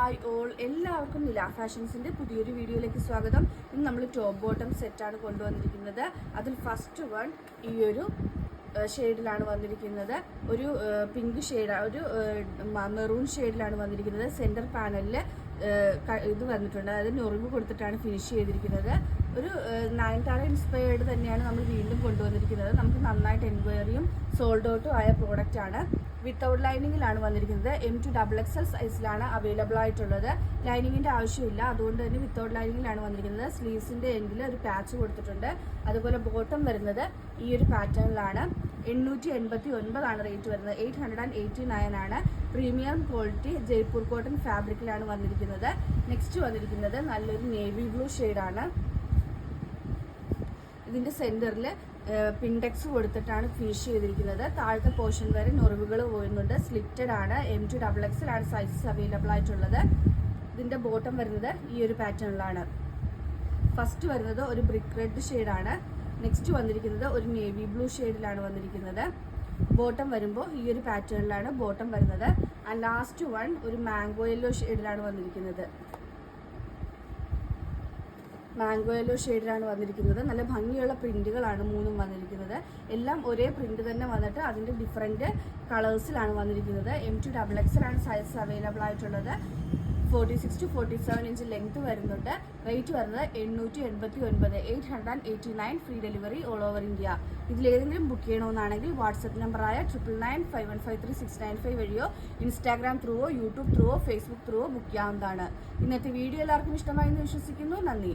Hi all, എല്ലാവർക്കും നില ഫാഷൻസിൻ്റെ പുതിയൊരു വീഡിയോയിലേക്ക് സ്വാഗതം. ഇന്ന് നമ്മൾ ടോപ്പ് ബോട്ടം സെറ്റാണ് കൊണ്ടുവന്നിരിക്കുന്നത്. അതിൽ ഫസ്റ്റ് വൺ ഈ ഒരു ഷെയ്ഡിലാണ് വന്നിരിക്കുന്നത്. ഒരു പിങ്ക് ഷെയ്ഡ്, ഒരു മെറൂൺ ഷെയ്ഡിലാണ് വന്നിരിക്കുന്നത്. സെൻറ്റർ പാനലിൽ ഇത് വന്നിട്ടുണ്ട്, അതായത് ഞൊറിവ് കൊടുത്തിട്ടാണ് ഫിനിഷ് ചെയ്തിരിക്കുന്നത്. ഒരു നയൻതാര ഇൻസ്പയർഡ് തന്നെയാണ് നമ്മൾ വീണ്ടും കൊണ്ടുവന്നിരിക്കുന്നത്. നമുക്ക് നന്നായിട്ട് എൻക്വയറിയും സോൾഡ് ഔട്ടും ആയ പ്രോഡക്റ്റ് ആണ്. വിത്തൗട്ട് ലൈനിങ്ങിലാണ് വന്നിരിക്കുന്നത്. M2XXL സൈസിലാണ് അവൈലബിൾ ആയിട്ടുള്ളത്. ലൈനിങ്ങിൻ്റെ ആവശ്യമില്ല, അതുകൊണ്ട് തന്നെ വിത്തൗട്ട് ലൈനിങ്ങിലാണ് വന്നിരിക്കുന്നത്. സ്ലീവ്സിൻ്റെ എൻഡിൽ ഒരു പാച്ച് കൊടുത്തിട്ടുണ്ട്. അതുപോലെ ബോട്ടം വരുന്നത് ഈ ഒരു പാറ്റേണിലാണ്. 889 റേറ്റ് വരുന്നത്. 889 ആണ്. പ്രീമിയം ക്വാളിറ്റി ജയ്പൂർ കോട്ടൺ ഫാബ്രിക്കിലാണ് വന്നിരിക്കുന്നത്. നെക്സ്റ്റ് വന്നിരിക്കുന്നത് നല്ലൊരു നേവി ബ്ലൂ ഷെയ്ഡാണ്. ഇതിൻ്റെ സെൻറ്ററിൽ പിൻഡെക്സ് കൊടുത്തിട്ടാണ് ഫിനിഷ് ചെയ്തിരിക്കുന്നത്. താഴത്തെ പോർഷൻ വരെ ഞൊറിവുകൾ പോകുന്നുണ്ട്. സ്ലിറ്റഡ് ആണ്. M2XXL ആണ് സൈസസ് അവൈലബിൾ ആയിട്ടുള്ളത്. ഇതിൻ്റെ ബോട്ടം വരുന്നത് ഈ ഒരു പാറ്റേണിലാണ്. ഫസ്റ്റ് വരുന്നത് ഒരു ബ്രിക്ക് റെഡ് ഷെയ്ഡാണ്. നെക്സ്റ്റ് വന്നിരിക്കുന്നത് ഒരു നേവി ബ്ലൂ ഷെയ്ഡിലാണ് വന്നിരിക്കുന്നത്. ബോട്ടം വരുമ്പോൾ ഈ ഒരു പാറ്റേണിലാണ് ബോട്ടം വരുന്നത്. ആൻഡ് ലാസ്റ്റ് വൺ ഒരു മാംഗോ യെല്ലോ ഷെയ്ഡിലാണ് വന്നിരിക്കുന്നത്. മാംഗോ യെല്ലോ ഷെയ്ഡിലാണ് വന്നിരിക്കുന്നത്. നല്ല ഭംഗിയുള്ള പ്രിന്റുകളാണ് മൂന്നും വന്നിരിക്കുന്നത്. എല്ലാം ഒരേ പ്രിന്റ് തന്നെ വന്നിട്ട് അതിൻ്റെ ഡിഫറെൻറ്റ് കളേഴ്സിലാണ് വന്നിരിക്കുന്നത്. M2XXL ആണ് സൈസ് അവൈലബിൾ ആയിട്ടുള്ളത്. 46 to 47 ഇഞ്ച് ലെങ്ത് വരുന്നുണ്ട്. റേറ്റ് വരുന്നത് 889, 889 free delivery all over India. ഇതിലേതെങ്കിലും ബുക്ക് ചെയ്യണമെന്നാണെങ്കിൽ വാട്സപ്പ് നമ്പറായ 9995153695 വഴിയോ ഇൻസ്റ്റാഗ്രാം ത്രൂവോ യൂട്യൂബ് ത്രൂവോ ഫേസ്ബുക്ക് ത്രൂവോ ബുക്ക് ചെയ്യാവുന്നതാണ്. ഇന്നത്തെ വീഡിയോ എല്ലാവർക്കും ഇഷ്ടമായി എന്ന് വിശ്വസിക്കുന്നു. നന്ദി.